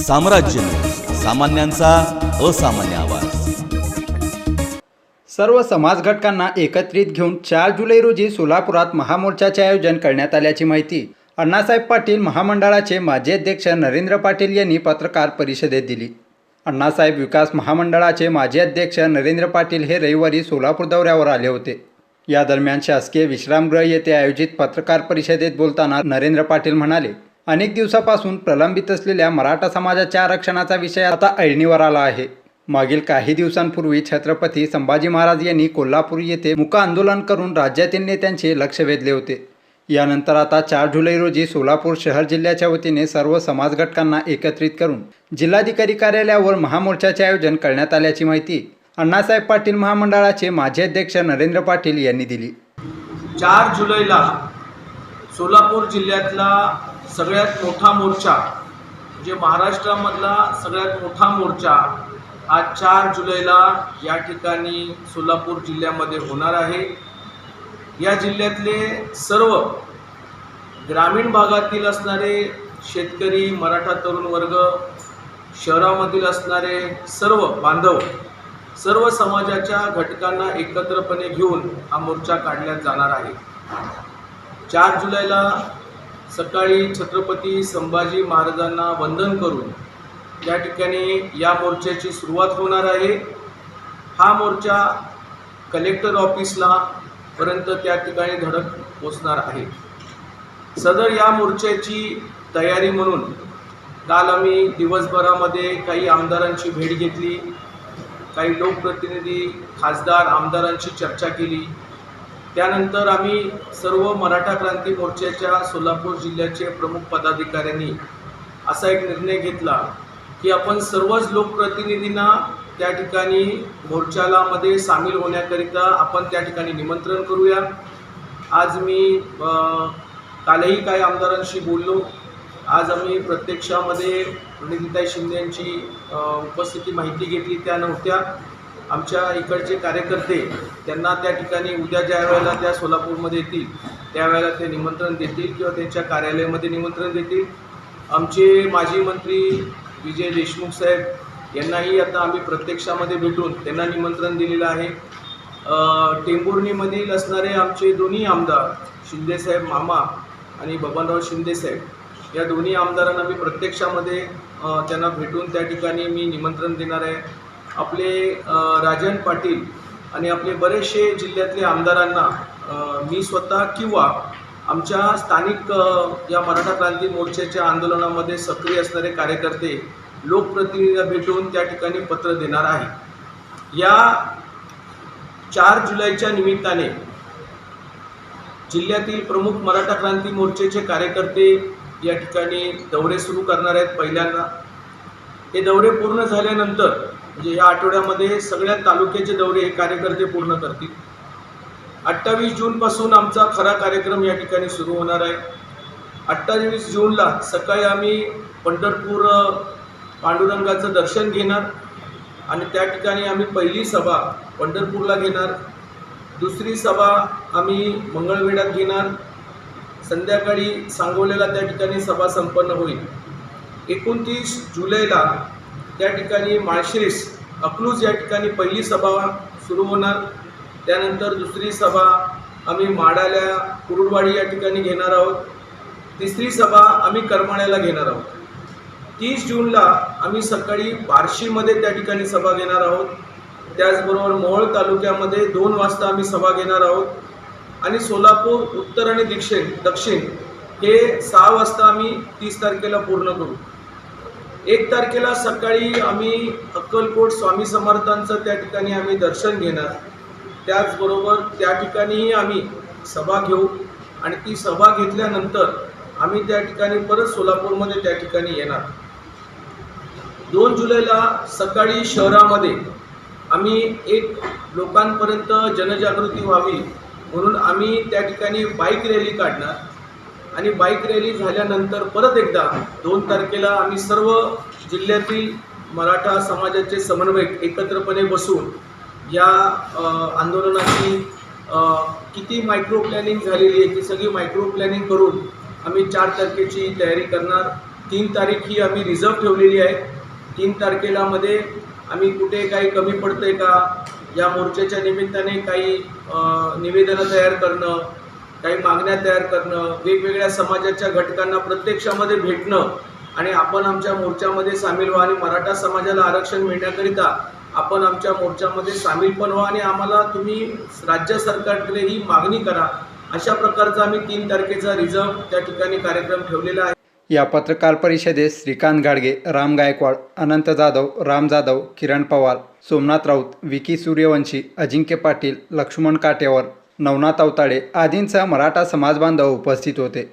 साम्राज्य न्यूज, सामान्यांचा असामान्य आवाज। सर्व समाज घटकांना एकत्रित घेऊन 4 जुलै रोजी सोलापुरात महामोर्चाचे आयोजन करण्यात आल्याची माहिती अण्णासाहेब पाटील महामंडळाचे माजी अध्यक्ष नरेंद्र पाटील यांनी पत्रकार परिषदेत दिली। अण्णासाहेब विकास महामंडळाचे माजी अध्यक्ष नरेंद्र पाटील हे रविवारी सोलापूर दौऱ्यावर आले होते। या दरम्यान शासकीय विश्रामगृह येथे आयोजित पत्रकार परिषदेत बोलताना नरेंद्र पाटील म्हणाले, अनेक दिवसापासून प्रलंबित असलेल्या मराठा समाजाच्या आरक्षणाचा विषय आता ऐरणीवर आला आहे। मागील काही दिवसांपूर्वी छत्रपती संभाजी महाराज यांनी कोल्हापूर येथे मूक आंदोलन करून राज्यातील नेत्यांचे लक्ष वेधले होते। यानंतर आता 4 जुलै रोजी सोलापूर शहर जिल्ह्याच्या वतीने सर्व समाज घटकांना एकत्रित करून जिल्हाधिकारी कार्यालयावर महामोर्चाचे आयोजन करण्यात आल्याची माहिती अण्णासाहेब पाटील महामंडळाचे माजी अध्यक्ष नरेंद्र पाटील यांनी दिली। 4 जुलैला सोलापूर जिल्ह्यातला सगळ्यात मोठा मोर्चा, म्हणजे महाराष्ट्रामधला सगळ्यात मोठा मोर्चा आज 4 जुलैला या ठिकाणी सोलापूर जिल्ह्यामध्ये होणार आहे। या जिल्ह्यातले सर्व ग्रामीण भागातील असणारे शेतकरी, मराठा तरुण वर्ग, शहरामधील असणारे सर्व बांधव, सर्व समाजाच्या घटकांना एकत्रपणे घेऊन हा मोर्चा काढण्यात जाणार आहे। 4 जुलैला सकाळी छत्रपती संभाजी महाराजांना वंदन करून या ठिकाणी या मोर्चाची सुरुवात होणार आहे। हा मोर्चा कलेक्टर ऑफिसला पर्यंत त्या ठिकाणी धडक पोचणार आहे। सदर या मोर्चाची तयारी म्हणून काल आम्ही दिवसभरामध्ये काही आमदारांची भेट घेतली, काही लोकप्रतिनिधी, खासदार, आमदारांची चर्चा केली। त्यानंतर आम्ही सर्व मराठा क्रांती मोर्चाच्या सोलापूर जिल्ह्याचे प्रमुख पदाधिकाऱ्यांनी असा एक निर्णय घेतला की आपण सर्वच लोकप्रतिनिधींना त्या ठिकाणी मोर्चामध्ये सामील होण्याकरिता आपण त्या ठिकाणी निमंत्रण करूया। आज मी कालही काही आमदारांशी बोललो। आज आम्ही प्रत्यक्षामध्ये प्रणितीताई शिंदे यांची उपस्थिती माहिती घेतली, त्या नव्हत्या। आमच्या इकडचे कार्यकर्ते त्यांना त्या ठिकाणी उद्या ज्या वेळेला त्या सोलापूरमध्ये येतील त्यावेळेला ते निमंत्रण देतील किंवा त्यांच्या कार्यालयामध्ये निमंत्रण देतील। आमचे माजी मंत्री विजय देशमुख साहेब यांनाही आता आम्ही प्रत्यक्षामध्ये भेटून त्यांना निमंत्रण दिलेलं आहे। टेंभुर्णीमधील असणारे आमचे दोन्ही आमदार शिंदेसाहेब मामा आणि बबनराव शिंदेसाहेब या दोन्ही आमदारांना मी प्रत्यक्षामध्ये त्यांना भेटून त्या ठिकाणी मी निमंत्रण देणार आहे। आपले राजन पाटील आणि आपले बरेचसे जिल्ह्यातले आमदारांना मी स्वतः किंवा आमच्या स्थानिक या मराठा क्रांती मोर्चाच्या आंदोलनामध्ये सक्रिय असणारे कार्यकर्ते, लोकप्रतिनिधींना भेटून त्या ठिकाणी पत्र देणार आहे। या 4 जुलैच्या निमित्ताने जिल्ह्यातील प्रमुख मराठा क्रांती मोर्चाचे कार्यकर्ते या ठिकाणी दौरे सुरू करणार आहेत। पहिल्यांदा हे दौरे पूर्ण झाल्यानंतर म्हणजे या आठवड्यामध्ये सगळ्या तालुक्याचे दौरे हे कार्यकर्ते पूर्ण करतील। 28 जूनपासून आमचा खरा कार्यक्रम या ठिकाणी सुरू होणार आहे। 28 जूनला सकाळी आम्ही पंढरपूर पांडुरंगाचं दर्शन घेणार आणि त्या ठिकाणी आम्ही पहिली सभा पंढरपूरला घेणार, दुसरी सभा आम्ही मंगळवेढ्यात घेणार, संध्याकाळी सांगोल्याला त्या ठिकाणी सभा संपन्न होईल। 29 जुलैला त्या ठिकाणी माळशिरस अकलूज या ठिकाणी पहिली सभा सुरू होणार। त्यानंतर दुसरी सभा आम्ही माडाल्या कुरुडवाडी या ठिकाणी घेणार आहोत। तिसरी सभा आम्ही करमाळ्याला घेणार आहोत। 30 जूनला आम्ही सकाळी बार्शीमध्ये त्या ठिकाणी सभा घेणार आहोत। त्याचबरोबर मोहोळ तालुक्यामध्ये 2 वाजता आम्ही सभा घेणार आहोत आणि सोलापूर उत्तर आणि दक्षिण हे 6 वाजता आम्ही 30 तारखेला पूर्ण करू। 1 तारखेला सकाळी आम्ही अक्कलकोट स्वामी समर्थांचं त्या ठिकाणी आम्ही दर्शन घेणार। त्याचबरोबर त्या ठिकाणीही आम्ही सभा घेऊ आणि ती सभा घेतल्यानंतर आम्ही त्या ठिकाणी परत सोलापूरमध्ये त्या ठिकाणी येणार। 2 जुलैला सकाळी शहरामध्ये आम्ही एक लोकांपर्यंत जनजागृती व्हावी म्हणून आम्ही त्या ठिकाणी बाईक रॅली काढणार आणि बाईक रॅली झाल्यानंतर परत एकदा 2 तारखेला आम्ही सर्व जिल्ह्यातील मराठा समाजाचे समन्वयक एकत्रपणे बसून या आंदोलनाची किती मायक्रो प्लॅनिंग झालेली आहे ती सगळी मायक्रो प्लॅनिंग करून आम्ही 4 तारखेची तयारी करणार। 3 तारीख ही आम्ही रिझर्व ठेवलेली आहे. 3 तारखेला मध्ये आम्ही कुठे काही कमी पडतंय का, या मोर्चाच्या निमित्ताने काही निवेदनं तयार करणं, काही मागण्या तयार करणं, वेगवेगळ्या समाजाच्या घटकांना प्रत्यक्षामध्ये भेटणं आणि आपण आमच्या मोर्चामध्ये सामील व्हा आणि मराठा समाजाला आरक्षण मिळण्याकरिता आपण आमच्या मोर्चामध्ये सामील पण व्हा आणि आम्हाला तुम्ही राज्य सरकारकडे ही मागणी करा. अशा प्रकारचा आम्ही 3 तारखेचा रिझर्व त्या ठिकाणी कार्यक्रम ठेवलेला आहे. या पत्रकार परिषदेत श्रीकांत गाडगे, राम गायकवाड, अनंत जाधव, राम जाधव, किरण पवार, सोमनाथ राऊत, विकी सूर्यवंशी, अजिंक्य पाटील, लक्ष्मण काटेवर, नवनाथ अवताडे आदींसह मराठा समाजबांधव उपस्थित होते.